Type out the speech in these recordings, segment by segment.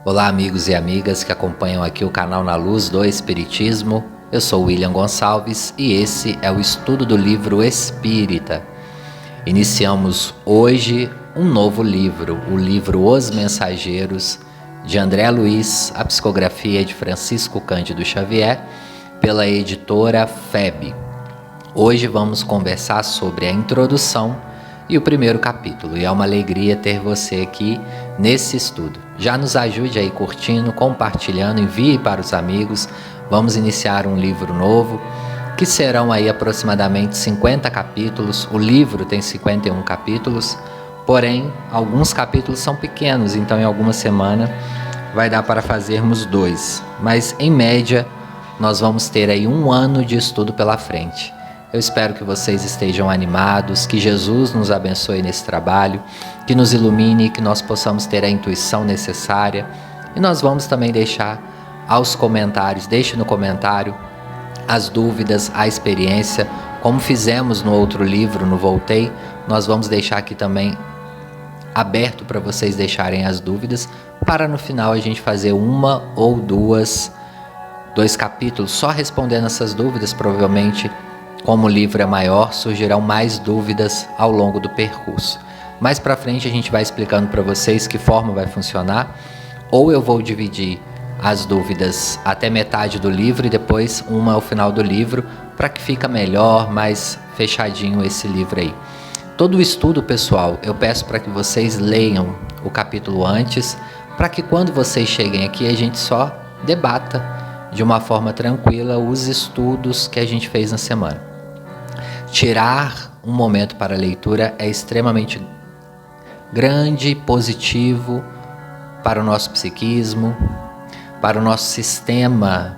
Olá, amigos e amigas que acompanham aqui o canal Na Luz do Espiritismo. Eu sou William Gonçalves e esse é o estudo do livro Espírita. Iniciamos hoje um novo livro, o livro Os Mensageiros, de André Luiz, a psicografia de Francisco Cândido Xavier, pela editora FEB. Hoje vamos conversar sobre a introdução e o primeiro capítulo, e é uma alegria ter você aqui nesse estudo. Já nos ajude aí curtindo, compartilhando, envie para os amigos. Vamos iniciar um livro novo, que serão aí aproximadamente 50 capítulos. O livro tem 51 capítulos, porém, alguns capítulos são pequenos, então em alguma semana vai dar para fazermos 2. Mas, em média, nós vamos ter aí 1 ano de estudo pela frente. Eu espero que vocês estejam animados, que Jesus nos abençoe nesse trabalho, que nos ilumine, que nós possamos ter a intuição necessária. E nós vamos também deixar aos comentários, deixe no comentário as dúvidas, a experiência, como fizemos no outro livro, no Voltei. Nós vamos deixar aqui também aberto para vocês deixarem as dúvidas, para no final a gente fazer 1 ou 2 capítulos, só respondendo essas dúvidas. Provavelmente, como o livro é maior, surgirão mais dúvidas ao longo do percurso. Mais para frente a gente vai explicando para vocês que forma vai funcionar, ou eu vou dividir as dúvidas até metade do livro e depois uma ao final do livro, para que fique melhor, mais fechadinho esse livro aí. Todo o estudo, pessoal, eu peço para que vocês leiam o capítulo antes, para que quando vocês cheguem aqui a gente só debata de uma forma tranquila os estudos que a gente fez na semana. Tirar um momento para a leitura é extremamente grande, positivo para o nosso psiquismo, para o nosso sistema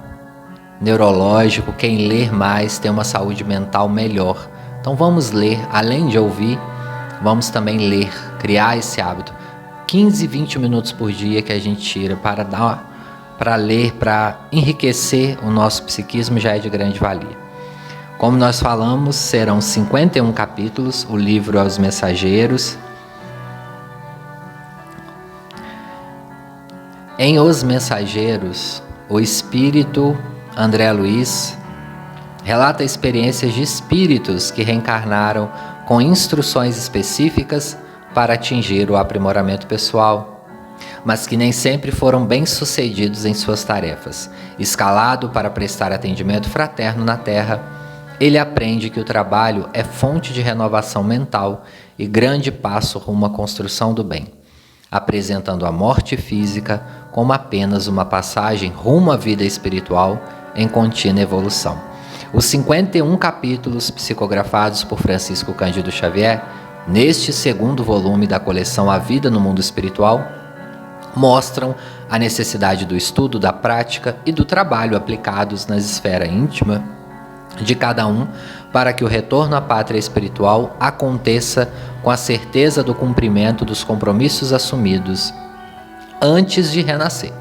neurológico. Quem ler mais tem uma saúde mental melhor. Então vamos ler, além de ouvir, vamos também ler, criar esse hábito. 15, 20 minutos por dia que a gente tira para ler, para enriquecer o nosso psiquismo já é de grande valia. Como nós falamos, serão 51 capítulos, o livro Os Mensageiros. Em Os Mensageiros, o espírito André Luiz relata experiências de espíritos que reencarnaram com instruções específicas para atingir o aprimoramento pessoal, mas que nem sempre foram bem-sucedidos em suas tarefas. Escalado para prestar atendimento fraterno na Terra, ele aprende que o trabalho é fonte de renovação mental e grande passo rumo à construção do bem, apresentando a morte física como apenas uma passagem rumo à vida espiritual em contínua evolução. Os 51 capítulos psicografados por Francisco Cândido Xavier, neste segundo volume da coleção A Vida no Mundo Espiritual, mostram a necessidade do estudo, da prática e do trabalho aplicados na esfera íntima de cada um, para que o retorno à pátria espiritual aconteça com a certeza do cumprimento dos compromissos assumidos antes de renascer.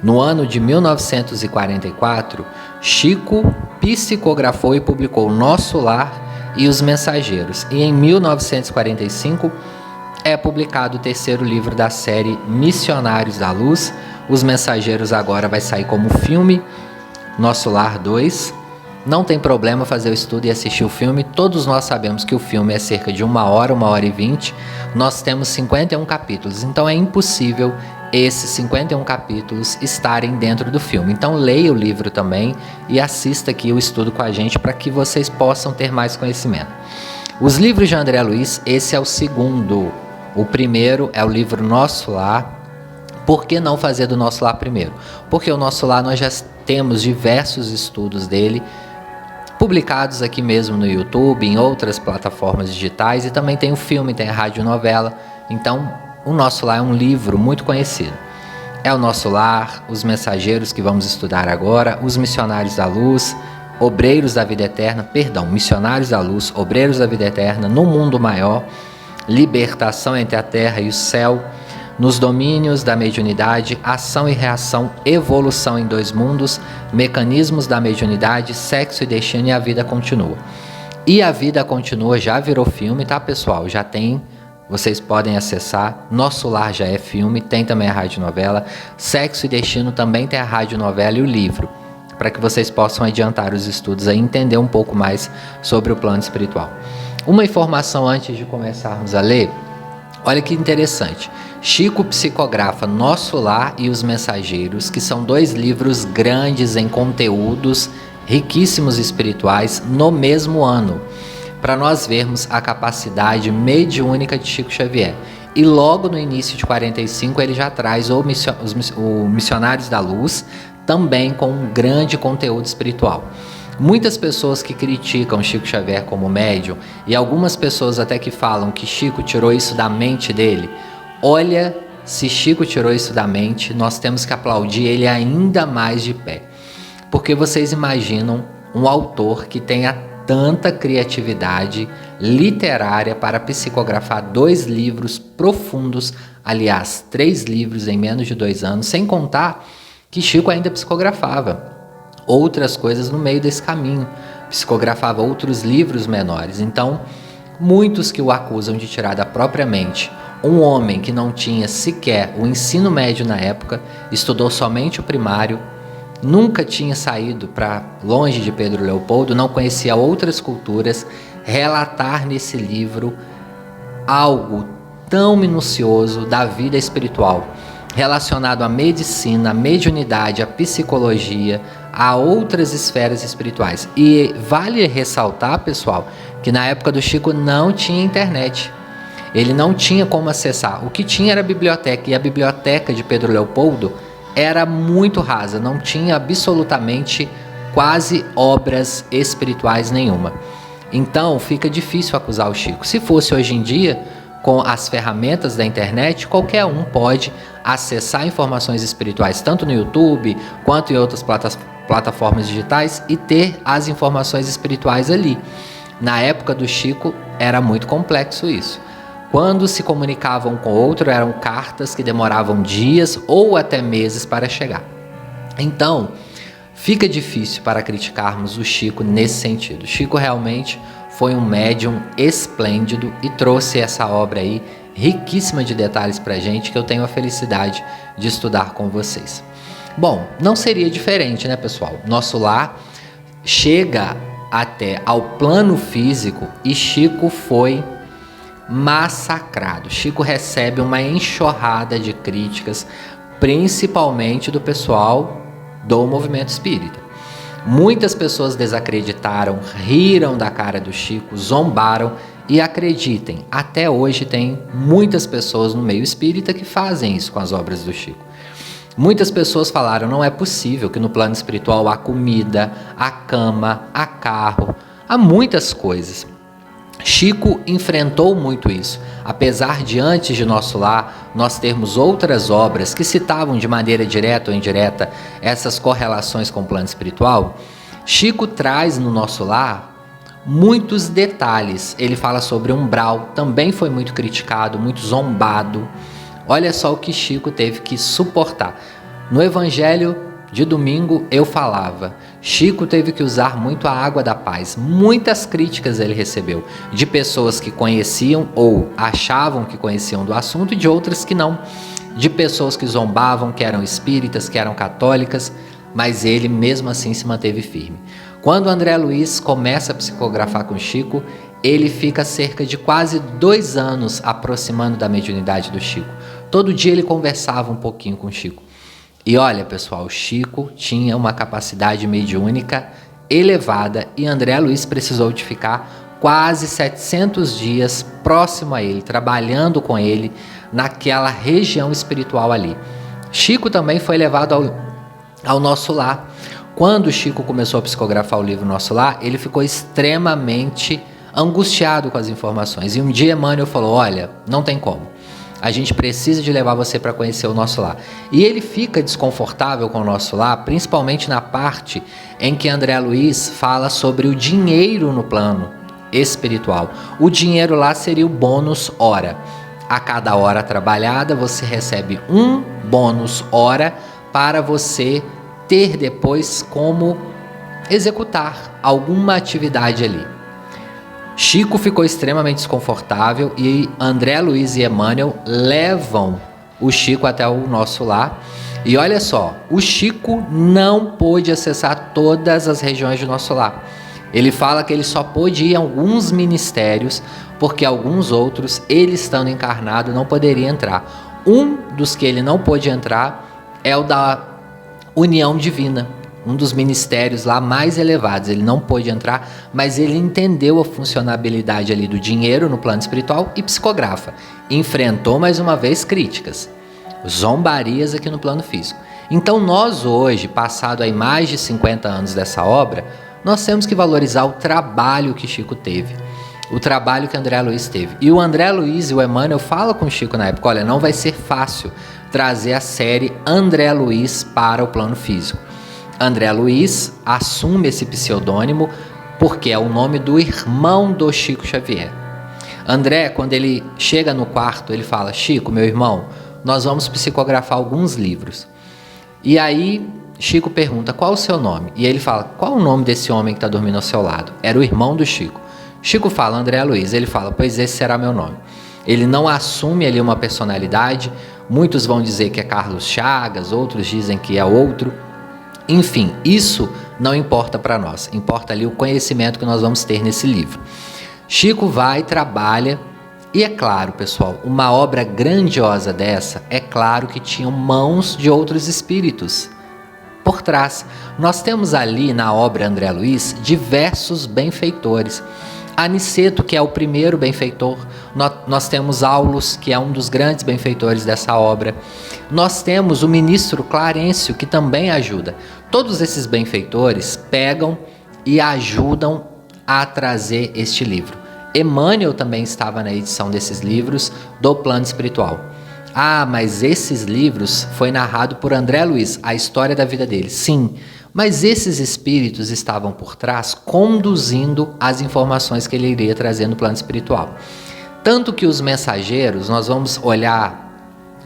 No ano de 1944, Chico psicografou e publicou Nosso Lar e Os Mensageiros, e em 1945 é publicado o 3º livro da série Missionários da Luz. Os Mensageiros agora vai sair como filme, Nosso Lar 2. Não tem problema fazer o estudo e assistir o filme. Todos nós sabemos que o filme é cerca de 1 hora, 1 hora e 20. Nós temos 51 capítulos, então é impossível esses 51 capítulos estarem dentro do filme. Então leia o livro também e assista aqui o estudo com a gente para que vocês possam ter mais conhecimento. Os livros de André Luiz, esse é o segundo. O primeiro é o livro Nosso Lar. Por que não fazer do Nosso Lar primeiro? Porque o Nosso Lar nós já temos diversos estudos dele, publicados aqui mesmo no YouTube, em outras plataformas digitais, e também tem o filme, tem a radionovela. Então, o Nosso Lar é um livro muito conhecido. É o Nosso Lar, Os Mensageiros, que vamos estudar agora, Os Missionários da Luz, Obreiros da Vida Eterna, Missionários da Luz, Obreiros da Vida Eterna, No Mundo Maior, Libertação entre a Terra e o Céu, Nos Domínios da Mediunidade, Ação e Reação, Evolução em 2 Mundos, Mecanismos da Mediunidade, Sexo e Destino e A Vida Continua. E A Vida Continua já virou filme, tá, pessoal? Já tem Vocês podem acessar. Nosso Lar já é filme, tem também a radionovela. Sexo e Destino também tem a radionovela e o livro, para que vocês possam adiantar os estudos e entender um pouco mais sobre o plano espiritual. Uma informação antes de começarmos a ler. Olha que interessante. Chico psicografa Nosso Lar e Os Mensageiros, que são 2 livros grandes em conteúdos riquíssimos espirituais, no mesmo ano, para nós vermos a capacidade mediúnica de Chico Xavier. E logo no início de 45 ele já traz o Missionários da Luz, também com um grande conteúdo espiritual. Muitas pessoas que criticam Chico Xavier como médium, e algumas pessoas até que falam que Chico tirou isso da mente dele. Olha, se Chico tirou isso da mente, nós temos que aplaudir ele ainda mais de pé. Porque vocês imaginam um autor que tenha tanta criatividade literária para psicografar 2 livros profundos, aliás, 3 livros em menos de 2 anos, sem contar que Chico ainda psicografava outras coisas no meio desse caminho, psicografava outros livros menores. Então, muitos que o acusam de tirar da própria mente, um homem que não tinha sequer o ensino médio na época, estudou somente o primário, nunca tinha saído para longe de Pedro Leopoldo, não conhecia outras culturas, relatar nesse livro algo tão minucioso da vida espiritual, relacionado à medicina, à mediunidade, à psicologia, a outras esferas espirituais. E vale ressaltar, pessoal, que na época do Chico não tinha internet. Ele não tinha como acessar. O que tinha era a biblioteca, e a biblioteca de Pedro Leopoldo era muito rasa, não tinha absolutamente quase obras espirituais nenhuma. Então fica difícil acusar o Chico. Se fosse hoje em dia, com as ferramentas da internet, qualquer um pode acessar informações espirituais, tanto no YouTube quanto em outras plataformas digitais, e ter as informações espirituais ali. Na época do Chico era muito complexo isso. Quando se comunicavam com outro, eram cartas que demoravam dias ou até meses para chegar. Então, fica difícil para criticarmos o Chico nesse sentido. Chico realmente foi um médium esplêndido e trouxe essa obra aí, riquíssima de detalhes para a gente, que eu tenho a felicidade de estudar com vocês. Bom, não seria diferente, né, pessoal? Nosso Lar chega até ao plano físico e Chico foi massacrado. Chico recebe uma enxurrada de críticas, principalmente do pessoal do movimento espírita. Muitas pessoas desacreditaram, riram da cara do Chico, zombaram, e acreditem, até hoje tem muitas pessoas no meio espírita que fazem isso com as obras do Chico. Muitas pessoas falaram: não é possível que no plano espiritual há comida, há cama, há carro, há muitas coisas. Chico enfrentou muito isso. Apesar de antes de Nosso Lar nós termos outras obras que citavam de maneira direta ou indireta essas correlações com o plano espiritual, Chico traz no Nosso Lar muitos detalhes. Ele fala sobre umbral, também foi muito criticado, muito zombado. Olha só o que Chico teve que suportar. No Evangelho de domingo eu falava, Chico teve que usar muito a água da paz. Muitas críticas ele recebeu, de pessoas que conheciam ou achavam que conheciam do assunto, e de outras que não, de pessoas que zombavam, que eram espíritas, que eram católicas, mas ele mesmo assim se manteve firme. Quando André Luiz começa a psicografar com Chico, ele fica cerca de quase 2 anos aproximando da mediunidade do Chico. Todo dia ele conversava um pouquinho com Chico. E olha, pessoal, Chico tinha uma capacidade mediúnica elevada, e André Luiz precisou de ficar quase 700 dias próximo a ele, trabalhando com ele naquela região espiritual ali. Chico também foi levado ao Nosso Lar. Quando Chico começou a psicografar o livro Nosso Lar, ele ficou extremamente angustiado com as informações. E um dia Emmanuel falou: olha, não tem como. A gente precisa de levar você para conhecer o Nosso Lar. E ele fica desconfortável com o Nosso Lar, principalmente na parte em que André Luiz fala sobre o dinheiro no plano espiritual. O dinheiro lá seria o bônus hora. A cada hora trabalhada, você recebe um bônus hora para você ter depois como executar alguma atividade ali. Chico ficou extremamente desconfortável e André Luiz e Emmanuel levam o Chico até o nosso lar. E olha só, o Chico não pôde acessar todas as regiões do nosso lar. Ele fala que ele só pôde ir em alguns ministérios, porque alguns outros, ele estando encarnado, não poderia entrar. Um dos que ele não pôde entrar é o da União Divina, um dos ministérios lá mais elevados. Ele não pôde entrar, mas ele entendeu a funcionabilidade ali do dinheiro no plano espiritual e psicografa. Enfrentou mais uma vez críticas, zombarias aqui no plano físico. Então nós hoje, passado aí mais de 50 anos dessa obra, nós temos que valorizar o trabalho que Chico teve, o trabalho que André Luiz teve. E o André Luiz e o Emmanuel falam com o Chico na época, olha, não vai ser fácil trazer a série André Luiz para o plano físico. André Luiz assume esse pseudônimo porque é o nome do irmão do Chico Xavier. André, quando ele chega no quarto, ele fala, Chico, meu irmão, nós vamos psicografar alguns livros. E aí Chico pergunta, qual o seu nome? E ele fala, qual o nome desse homem que está dormindo ao seu lado? Era o irmão do Chico. Chico fala, André Luiz. Ele fala, pois esse será meu nome. Ele não assume ali uma personalidade. Muitos vão dizer que é Carlos Chagas, outros dizem que é outro. Enfim, isso não importa para nós. Importa ali o conhecimento que nós vamos ter nesse livro. Chico vai, trabalha. E é claro, pessoal, uma obra grandiosa dessa, é claro que tinham mãos de outros espíritos por trás. Nós temos ali na obra André Luiz diversos benfeitores. Aniceto, que é o primeiro benfeitor, nós temos Aulus, que é um dos grandes benfeitores dessa obra, nós temos o ministro Clarencio, que também ajuda. Todos esses benfeitores pegam e ajudam a trazer este livro. Emmanuel também estava na edição desses livros do plano espiritual. Ah, mas esses livros foi narrado por André Luiz, a história da vida dele. Sim, mas esses espíritos estavam por trás conduzindo as informações que ele iria trazer no plano espiritual. Tanto que os mensageiros, nós vamos olhar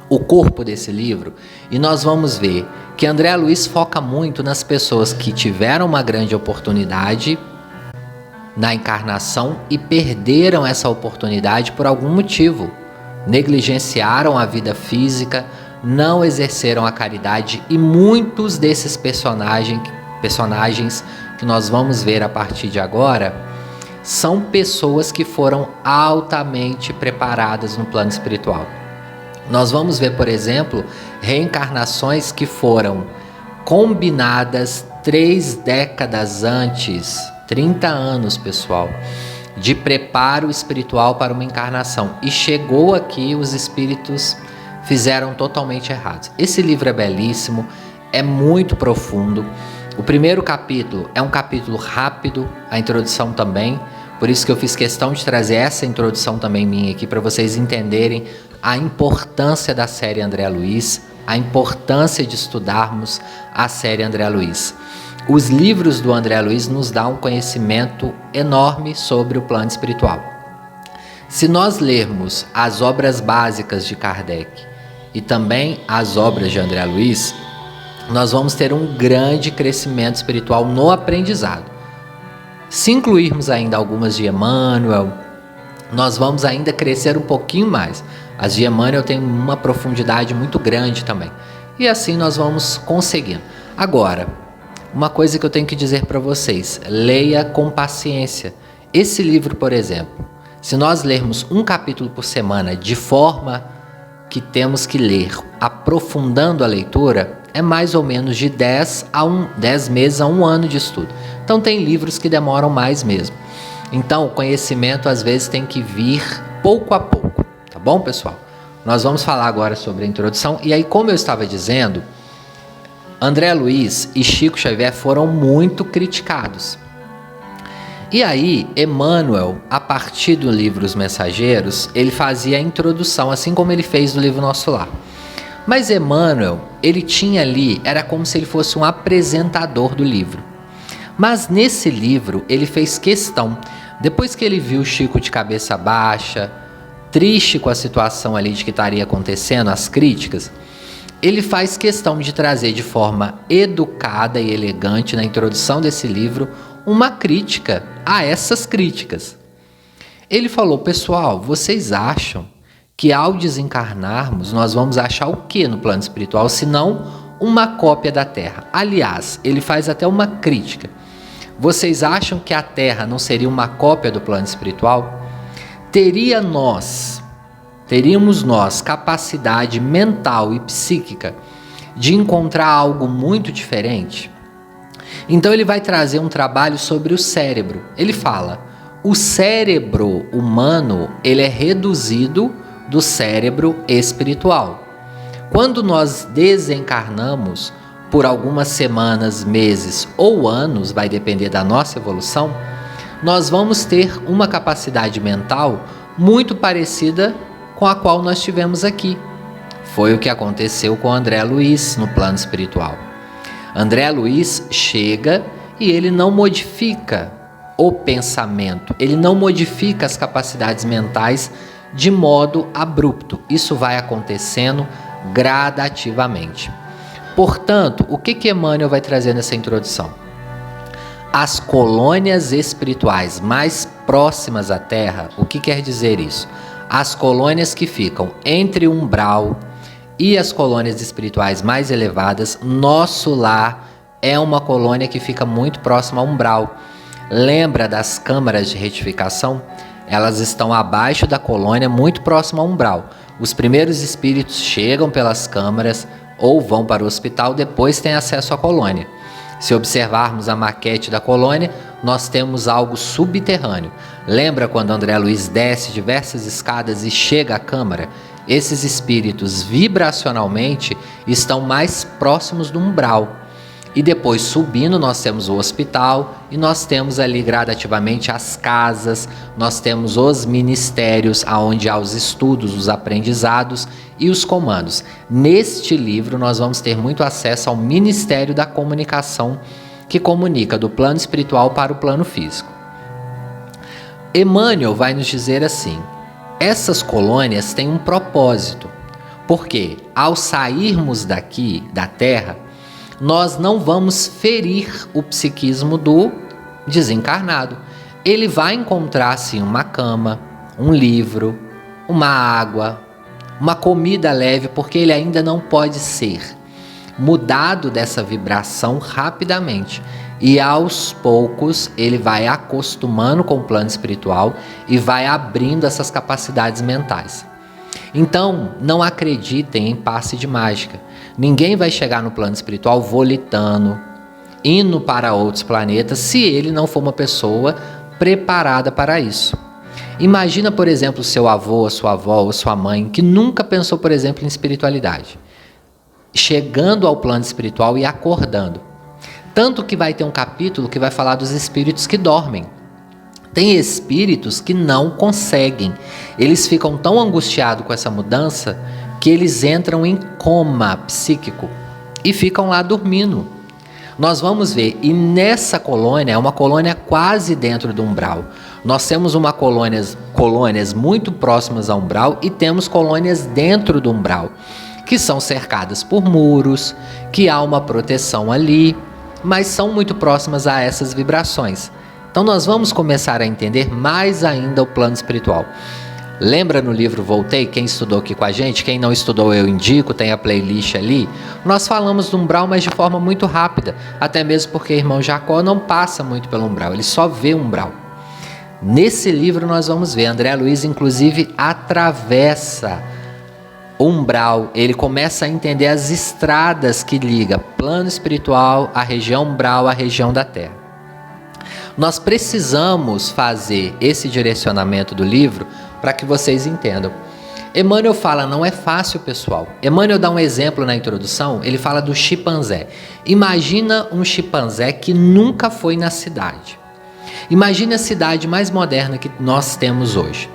o corpo desse livro e nós vamos ver que André Luiz foca muito nas pessoas que tiveram uma grande oportunidade na encarnação e perderam essa oportunidade por algum motivo. Negligenciaram a vida física, não exerceram a caridade e muitos desses personagens que nós vamos ver a partir de agora são pessoas que foram altamente preparadas no plano espiritual. Nós vamos ver, por exemplo, reencarnações que foram combinadas 3 décadas antes, 30 anos, pessoal, de preparo espiritual para uma encarnação. E chegou aqui, os espíritos fizeram totalmente errados. Esse livro é belíssimo, é muito profundo. O primeiro capítulo é um capítulo rápido, a introdução também. Por isso que eu fiz questão de trazer essa introdução também minha aqui, para vocês entenderem a importância da série André Luiz, a importância de estudarmos a série André Luiz. Os livros do André Luiz nos dão um conhecimento enorme sobre o plano espiritual. Se nós lermos as obras básicas de Kardec e também as obras de André Luiz, nós vamos ter um grande crescimento espiritual no aprendizado. Se incluirmos ainda algumas de Emmanuel, nós vamos ainda crescer um pouquinho mais. As de Emmanuel têm uma profundidade muito grande também. E assim nós vamos conseguindo. Agora, uma coisa que eu tenho que dizer para vocês, leia com paciência. Esse livro, por exemplo, se nós lermos um capítulo por semana de forma que temos que ler aprofundando a leitura, é mais ou menos de 10 meses a 1 ano de estudo. Então tem livros que demoram mais mesmo. Então o conhecimento às vezes tem que vir pouco a pouco, tá bom, pessoal? Nós vamos falar agora sobre a introdução. E aí, como eu estava dizendo, André Luiz e Chico Xavier foram muito criticados. E aí, Emmanuel, a partir do livro Os Mensageiros, ele fazia a introdução, assim como ele fez no livro Nosso Lar. Mas Emmanuel, ele tinha ali, era como se ele fosse um apresentador do livro. Mas nesse livro, ele fez questão, depois que ele viu Chico de cabeça baixa, triste com a situação ali de que estaria acontecendo, as críticas, ele faz questão de trazer de forma educada e elegante na introdução desse livro uma crítica a essas críticas. Ele falou: pessoal, vocês acham que ao desencarnarmos nós vamos achar o que no plano espiritual, se não uma cópia da Terra? Aliás, ele faz até uma crítica. Vocês acham que a Terra não seria uma cópia do plano espiritual? Teríamos nós capacidade mental e psíquica de encontrar algo muito diferente? Então ele vai trazer um trabalho sobre o cérebro. Ele fala: o cérebro humano, ele é reduzido do cérebro espiritual. Quando nós desencarnamos por algumas semanas, meses ou anos, vai depender da nossa evolução, nós vamos ter uma capacidade mental muito parecida com a qual nós tivemos aqui. Foi o que aconteceu com André Luiz no plano espiritual. André Luiz chega e ele não modifica o pensamento, ele não modifica as capacidades mentais de modo abrupto. Isso vai acontecendo gradativamente. Portanto, o que Emmanuel vai trazer nessa introdução? As colônias espirituais mais próximas à Terra. O que quer dizer isso? As colônias que ficam entre o umbral e as colônias espirituais mais elevadas. Nosso lar é uma colônia que fica muito próxima ao umbral. Lembra das câmaras de retificação? Elas estão abaixo da colônia, muito próximo ao umbral. Os primeiros espíritos chegam pelas câmaras ou vão para o hospital, depois têm acesso à colônia. Se observarmos a maquete da colônia, nós temos algo subterrâneo. Lembra quando André Luiz desce diversas escadas e chega à câmara? Esses espíritos vibracionalmente estão mais próximos do umbral. E depois, subindo, nós temos o hospital e nós temos ali gradativamente as casas, nós temos os ministérios, onde há os estudos, os aprendizados e os comandos. Neste livro, nós vamos ter muito acesso ao Ministério da Comunicação, que comunica do plano espiritual para o plano físico. Emmanuel vai nos dizer assim: essas colônias têm um propósito, porque ao sairmos daqui, da Terra, nós não vamos ferir o psiquismo do desencarnado. Ele vai encontrar, sim, uma cama, um livro, uma água, uma comida leve, porque ele ainda não pode ser mudado dessa vibração rapidamente. E aos poucos ele vai acostumando com o plano espiritual e vai abrindo essas capacidades mentais. Então, não acreditem em passe de mágica. Ninguém vai chegar no plano espiritual volitando, indo para outros planetas, se ele não for uma pessoa preparada para isso. Imagina, por exemplo, seu avô, a sua avó ou sua mãe, que nunca pensou, por exemplo, em espiritualidade, chegando ao plano espiritual e acordando. Tanto que vai ter um capítulo que vai falar dos espíritos que dormem. Tem espíritos que não conseguem. Eles ficam tão angustiados com essa mudança que eles entram em coma psíquico e ficam lá dormindo. Nós vamos ver, e nessa colônia, é uma colônia quase dentro do umbral. Nós temos colônias muito próximas ao umbral e temos colônias dentro do umbral, que são cercadas por muros, que há uma proteção ali, mas são muito próximas a essas vibrações. Então nós vamos começar a entender mais ainda o plano espiritual. Lembra no livro Voltei? Quem estudou aqui com a gente, quem não estudou eu indico, tem a playlist ali. Nós falamos do umbral, mas de forma muito rápida, até mesmo porque o irmão Jacó não passa muito pelo umbral, ele só vê o umbral. Nesse livro nós vamos ver, André Luiz inclusive atravessa o umbral, ele começa a entender as estradas que ligam plano espiritual, a região umbral, a região da Terra. Nós precisamos fazer esse direcionamento do livro para que vocês entendam. Emmanuel fala, não é fácil, pessoal. Emmanuel dá um exemplo na introdução, ele fala do chimpanzé. Imagina um chimpanzé que nunca foi na cidade. Imagina a cidade mais moderna que nós temos hoje.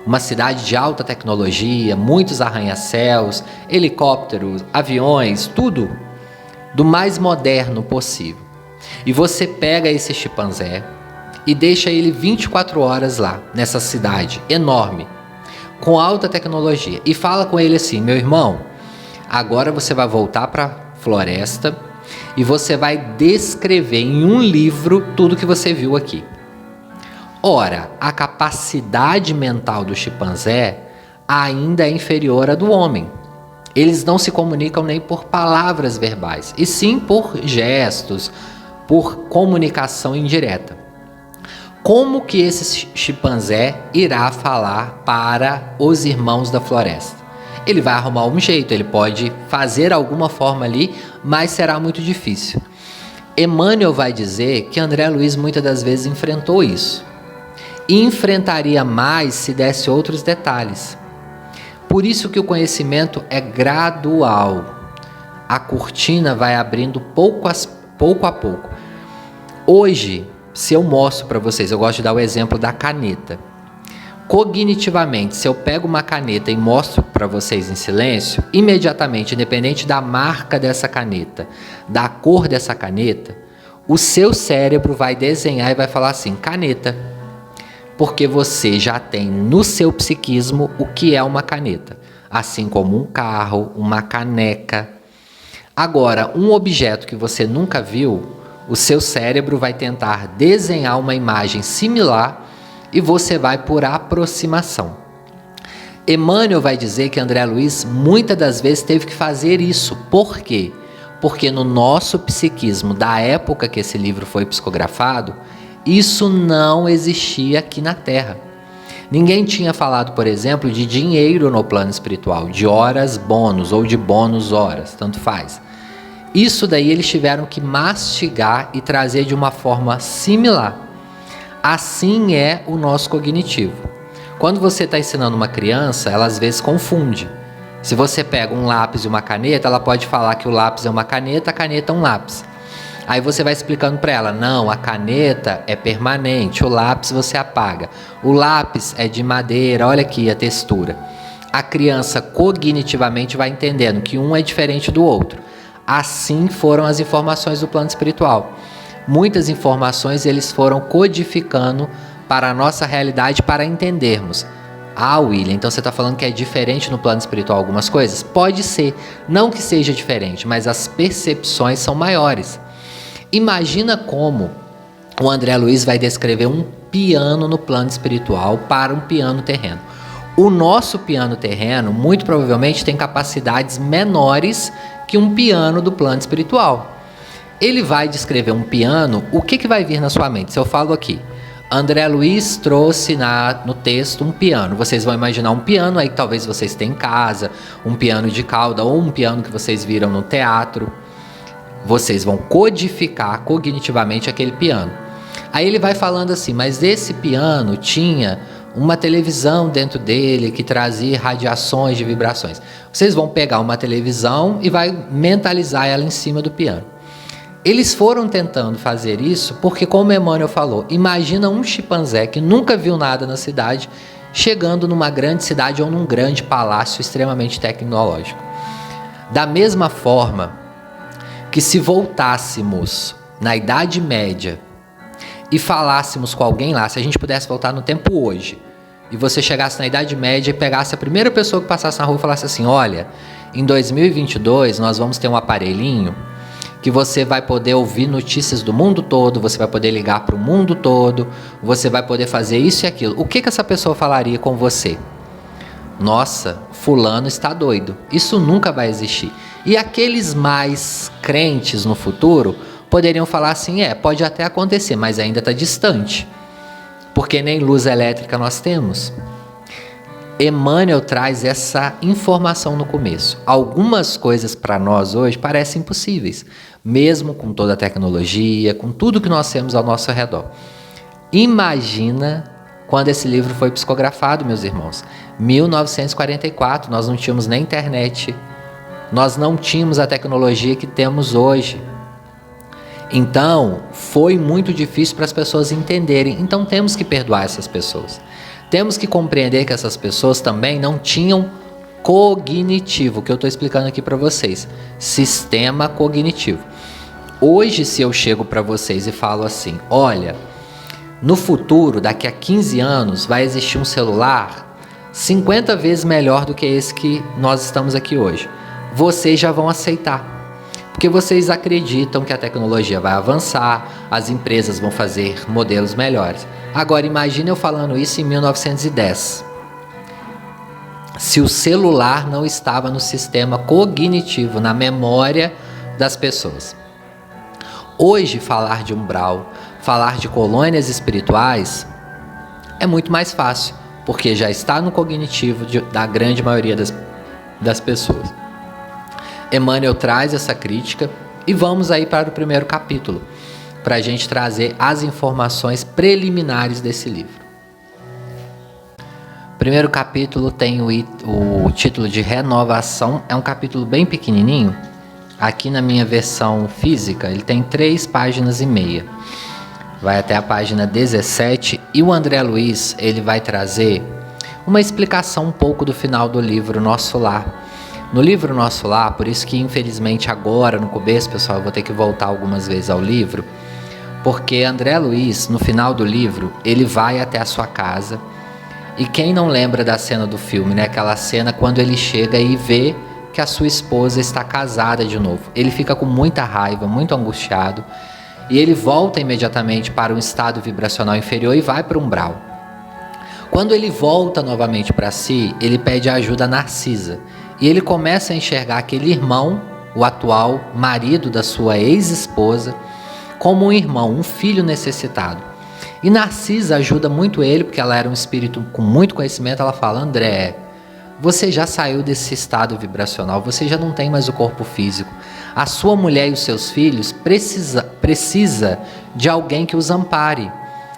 Uma cidade de alta tecnologia, muitos arranha-céus, helicópteros, aviões, tudo do mais moderno possível. E você pega esse chimpanzé e deixa ele 24 horas lá, nessa cidade enorme, com alta tecnologia, e fala com ele assim: meu irmão, agora você vai voltar para a floresta e você vai descrever em um livro tudo que você viu aqui. Ora, a capacidade mental do chimpanzé ainda é inferior à do homem. Eles não se comunicam nem por palavras verbais, e sim por gestos, por comunicação indireta. Como que esse chimpanzé irá falar para os irmãos da floresta? Ele vai arrumar um jeito, ele pode fazer alguma forma ali, mas será muito difícil. Emmanuel vai dizer que André Luiz muitas das vezes enfrentou isso. E enfrentaria mais se desse outros detalhes. Por isso que o conhecimento é gradual. A cortina vai abrindo pouco a pouco. Hoje, se eu mostro para vocês, eu gosto de dar o exemplo da caneta. Cognitivamente, se eu pego uma caneta e mostro para vocês em silêncio, imediatamente, independente da marca dessa caneta, da cor dessa caneta, o seu cérebro vai desenhar e vai falar assim, caneta. Porque você já tem no seu psiquismo o que é uma caneta, assim como um carro, uma caneca. Agora, um objeto que você nunca viu, o seu cérebro vai tentar desenhar uma imagem similar e você vai por aproximação. Emmanuel vai dizer que André Luiz muitas das vezes teve que fazer isso. Por quê? Porque no nosso psiquismo da época que esse livro foi psicografado, isso não existia aqui na Terra. Ninguém tinha falado, por exemplo, de dinheiro no plano espiritual, de horas bônus ou de bônus horas, tanto faz. Isso daí eles tiveram que mastigar e trazer de uma forma similar. Assim é o nosso cognitivo. Quando você está ensinando uma criança, ela às vezes confunde. Se você pega um lápis e uma caneta, ela pode falar que o lápis é uma caneta, a caneta é um lápis. Aí você vai explicando para ela, não, a caneta é permanente, o lápis você apaga. O lápis é de madeira, olha aqui a textura. A criança cognitivamente vai entendendo que um é diferente do outro. Assim foram as informações do plano espiritual. Muitas informações eles foram codificando para a nossa realidade para entendermos. Ah, William, então você está falando que é diferente no plano espiritual algumas coisas? Pode ser, não que seja diferente, mas as percepções são maiores. Imagina como o André Luiz vai descrever um piano no plano espiritual para um piano terreno. O nosso piano terreno, muito provavelmente, tem capacidades menores que um piano do plano espiritual. Ele vai descrever um piano, o que vai vir na sua mente? Se eu falo aqui, André Luiz trouxe no texto um piano. Vocês vão imaginar um piano aí que talvez vocês tenham em casa, um piano de cauda ou um piano que vocês viram no teatro. Vocês vão codificar cognitivamente aquele piano. Aí ele vai falando assim, mas esse piano tinha uma televisão dentro dele que trazia radiações de vibrações. Vocês vão pegar uma televisão e vai mentalizar ela em cima do piano. Eles foram tentando fazer isso porque, como Emmanuel falou, imagina um chimpanzé que nunca viu nada na cidade chegando numa grande cidade ou num grande palácio extremamente tecnológico. Da mesma forma que se voltássemos na Idade Média e falássemos com alguém lá, se a gente pudesse voltar no tempo hoje, e você chegasse na Idade Média e pegasse a primeira pessoa que passasse na rua e falasse assim, olha, em 2022 nós vamos ter um aparelhinho que você vai poder ouvir notícias do mundo todo, você vai poder ligar para o mundo todo, você vai poder fazer isso e aquilo. O que essa pessoa falaria com você? Nossa, fulano está doido. Isso nunca vai existir. E aqueles mais crentes no futuro poderiam falar assim, pode até acontecer, mas ainda está distante. Porque nem luz elétrica nós temos. Emmanuel traz essa informação no começo. Algumas coisas para nós hoje parecem impossíveis, mesmo com toda a tecnologia, com tudo que nós temos ao nosso redor. Imagina quando esse livro foi psicografado, meus irmãos. 1944, nós não tínhamos nem internet, nós não tínhamos a tecnologia que temos hoje. Então, foi muito difícil para as pessoas entenderem. Então, temos que perdoar essas pessoas. Temos que compreender que essas pessoas também não tinham cognitivo, que eu estou explicando aqui para vocês. Sistema cognitivo. Hoje, se eu chego para vocês e falo assim, olha, no futuro, daqui a 15 anos, vai existir um celular 50 vezes melhor do que esse que nós estamos aqui hoje. Vocês já vão aceitar. Porque vocês acreditam que a tecnologia vai avançar, as empresas vão fazer modelos melhores. Agora imagine eu falando isso em 1910. Se o celular não estava no sistema cognitivo, na memória das pessoas. Hoje, falar de umbral, falar de colônias espirituais é muito mais fácil, porque já está no cognitivo da grande maioria das pessoas. Emmanuel traz essa crítica e vamos aí para o primeiro capítulo, para a gente trazer as informações preliminares desse livro. O primeiro capítulo tem o título de Renovação, é um capítulo bem pequenininho. Aqui na minha versão física ele tem 3 páginas e meia, vai até a página 17, e o André Luiz ele vai trazer uma explicação um pouco do final do livro Nosso Lar. No livro Nosso Lar, por isso que infelizmente agora no começo, pessoal, eu vou ter que voltar algumas vezes ao livro, porque André Luiz, no final do livro, ele vai até a sua casa, e quem não lembra da cena do filme, né? Aquela cena quando ele chega e vê que a sua esposa está casada de novo. Ele fica com muita raiva, muito angustiado, e ele volta imediatamente para um estado vibracional inferior e vai para o umbral. Quando ele volta novamente para si, ele pede ajuda a Narcisa, e ele começa a enxergar aquele irmão, o atual marido da sua ex-esposa, como um irmão, um filho necessitado. E Narcisa ajuda muito ele, porque ela era um espírito com muito conhecimento. Ela fala: André, você já saiu desse estado vibracional, você já não tem mais o corpo físico. A sua mulher e os seus filhos precisa de alguém que os ampare.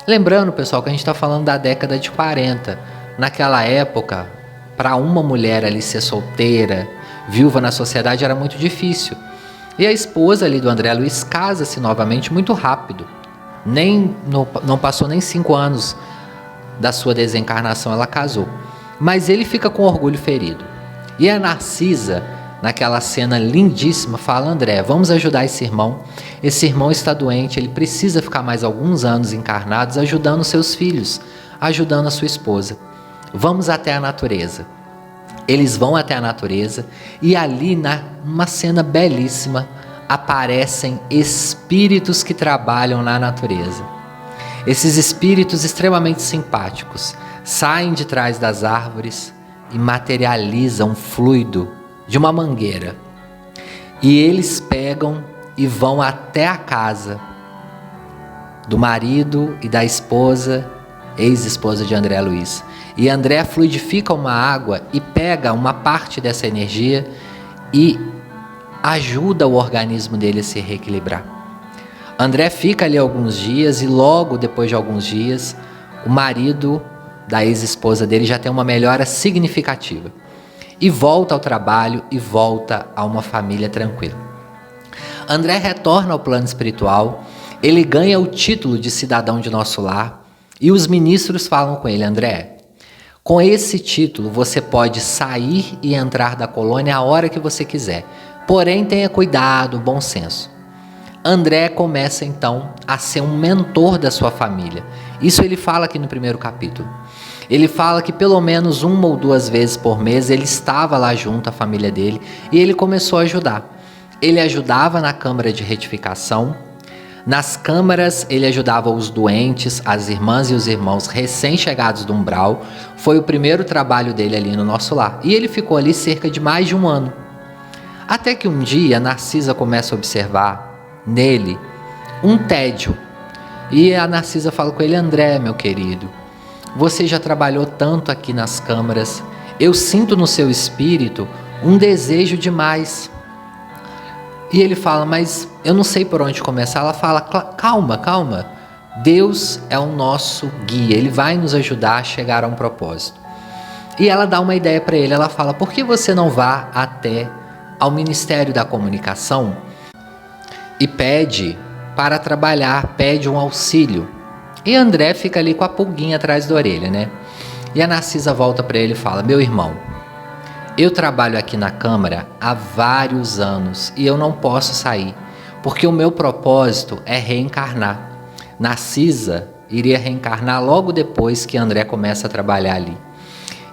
Lembrando, pessoal, que a gente está falando da década de 40. Naquela época, para uma mulher ali ser solteira, viúva na sociedade, era muito difícil. E a esposa ali do André Luiz casa-se novamente muito rápido. Não passou nem 5 anos da sua desencarnação, ela casou. Mas ele fica com orgulho ferido. E a Narcisa, naquela cena lindíssima, fala: André, vamos ajudar esse irmão. Esse irmão está doente, ele precisa ficar mais alguns anos encarnados ajudando seus filhos, ajudando a sua esposa. Vamos até a natureza. Eles vão até a natureza e ali, numa cena belíssima, aparecem espíritos que trabalham na natureza. Esses espíritos extremamente simpáticos saem de trás das árvores e materializam um fluido de uma mangueira. E eles pegam e vão até a casa do marido e da esposa, ex-esposa de André Luiz. E André fluidifica uma água e pega uma parte dessa energia e ajuda o organismo dele a se reequilibrar. André fica ali alguns dias e logo depois de alguns dias, o marido da ex-esposa dele já tem uma melhora significativa. E volta ao trabalho e volta a uma família tranquila. André retorna ao plano espiritual, ele ganha o título de cidadão de Nosso Lar e os ministros falam com ele: André, com esse título você pode sair e entrar da colônia a hora que você quiser. Porém, tenha cuidado, bom senso. André começa então a ser um mentor da sua família. Isso ele fala aqui no primeiro capítulo. Ele fala que pelo menos 1 ou 2 vezes por mês ele estava lá junto à família dele e ele começou a ajudar. Ele ajudava na câmara de retificação. Nas câmaras ele ajudava os doentes, as irmãs e os irmãos recém-chegados do umbral. Foi o primeiro trabalho dele ali no Nosso Lar. E ele ficou ali cerca de mais de 1 ano. Até que um dia a Narcisa começa a observar nele um tédio. E a Narcisa fala com ele: André, meu querido, você já trabalhou tanto aqui nas câmaras, eu sinto no seu espírito um desejo demais. E ele fala: mas eu não sei por onde começar. Ela fala: calma, calma, Deus é o nosso guia, Ele vai nos ajudar a chegar a um propósito. E ela dá uma ideia para ele, ela fala: por que você não vá até ao Ministério da Comunicação e pede para trabalhar, pede um auxílio. E André fica ali com a pulguinha atrás da orelha, né? E a Narcisa volta para ele e fala: meu irmão, eu trabalho aqui na Câmara há vários anos e eu não posso sair, porque o meu propósito é reencarnar. Narcisa iria reencarnar logo depois que André começa a trabalhar ali.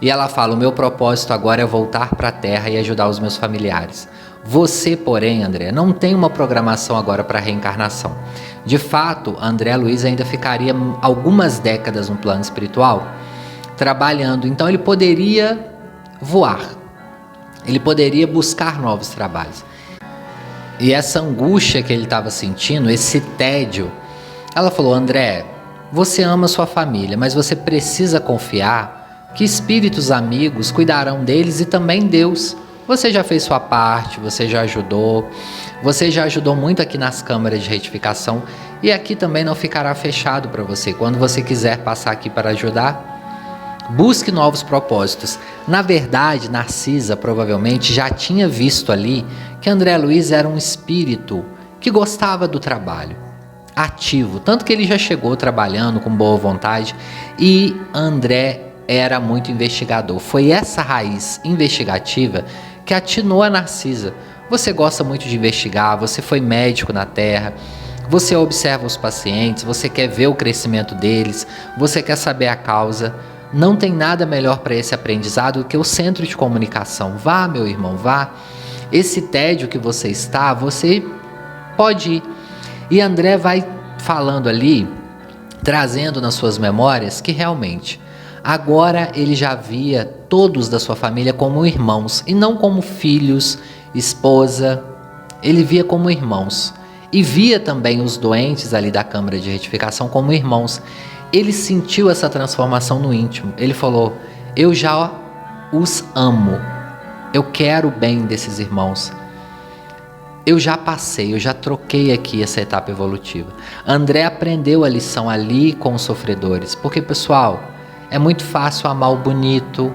E ela fala: o meu propósito agora é voltar para a Terra e ajudar os meus familiares. Você, porém, André, não tem uma programação agora para reencarnação. De fato, André Luiz ainda ficaria algumas décadas no plano espiritual, trabalhando. Então ele poderia voar, ele poderia buscar novos trabalhos. E essa angústia que ele estava sentindo, esse tédio, ela falou: André, você ama sua família, mas você precisa confiar que espíritos amigos cuidarão deles e também Deus. Você já fez sua parte, você já ajudou muito aqui nas câmaras de retificação, e aqui também não ficará fechado para você. Quando você quiser passar aqui para ajudar, busque novos propósitos. Na verdade, Narcisa provavelmente já tinha visto ali que André Luiz era um espírito que gostava do trabalho, ativo, tanto que ele já chegou trabalhando com boa vontade, e André era muito investigador. Foi essa raiz investigativa que atinou a Narcisa. Você gosta muito de investigar, você foi médico na Terra, você observa os pacientes, você quer ver o crescimento deles, você quer saber a causa. Não tem nada melhor para esse aprendizado do que o centro de comunicação. Vá, meu irmão, vá. Esse tédio que você está, você pode ir. E André vai falando ali, trazendo nas suas memórias que realmente agora ele já via todos da sua família como irmãos e não como filhos, esposa. Ele via como irmãos e via também os doentes ali da câmara de retificação como irmãos. Ele sentiu essa transformação no íntimo. Ele falou: eu já os amo, eu quero o bem desses irmãos. Eu já passei, eu já troquei aqui essa etapa evolutiva. André aprendeu a lição ali com os sofredores, porque, pessoal, é muito fácil amar o bonito,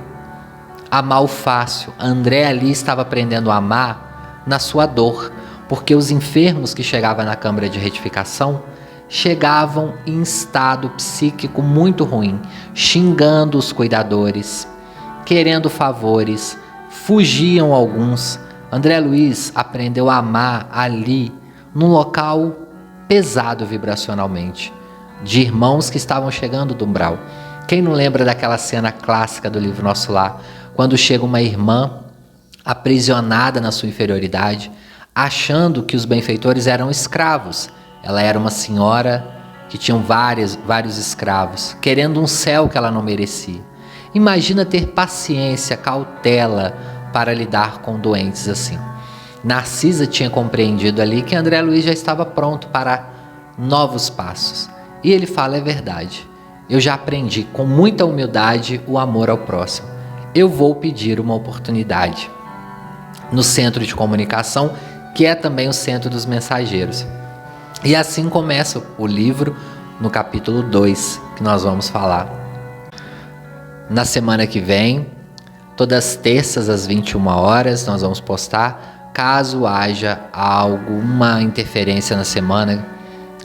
amar o fácil. André ali estava aprendendo a amar na sua dor, porque os enfermos que chegavam na câmara de retificação chegavam em estado psíquico muito ruim, xingando os cuidadores, querendo favores, fugiam alguns. André Luiz aprendeu a amar ali, num local pesado vibracionalmente, de irmãos que estavam chegando do umbral. Quem não lembra daquela cena clássica do livro Nosso Lar, quando chega uma irmã aprisionada na sua inferioridade, achando que os benfeitores eram escravos. Ela era uma senhora que tinha vários escravos, querendo um céu que ela não merecia. Imagina ter paciência, cautela para lidar com doentes assim. Narcisa tinha compreendido ali que André Luiz já estava pronto para novos passos. E ele fala: é verdade. Eu já aprendi com muita humildade o amor ao próximo. Eu vou pedir uma oportunidade no centro de comunicação, que é também o centro dos mensageiros. E assim começa o livro no capítulo 2, que nós vamos falar. Na semana que vem, todas as terças às 21 horas, nós vamos postar. Caso haja alguma interferência na semana,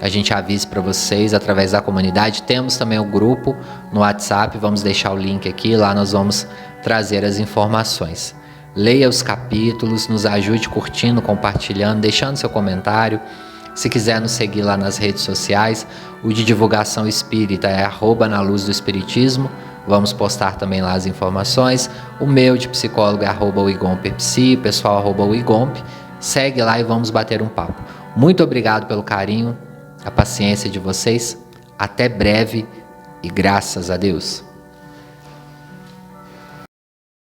a gente avisa para vocês através da comunidade. Temos também o grupo no WhatsApp, vamos deixar o link aqui, lá nós vamos trazer as informações. Leia os capítulos, nos ajude curtindo, compartilhando, deixando seu comentário. Se quiser nos seguir lá nas redes sociais, o de divulgação espírita é @naluzdoespiritismo. Vamos postar também lá as informações. O meu de psicólogo é @wigompepsi, pessoal @wigomp. Segue lá e vamos bater um papo. Muito obrigado pelo carinho, a paciência de vocês. Até breve e graças a Deus.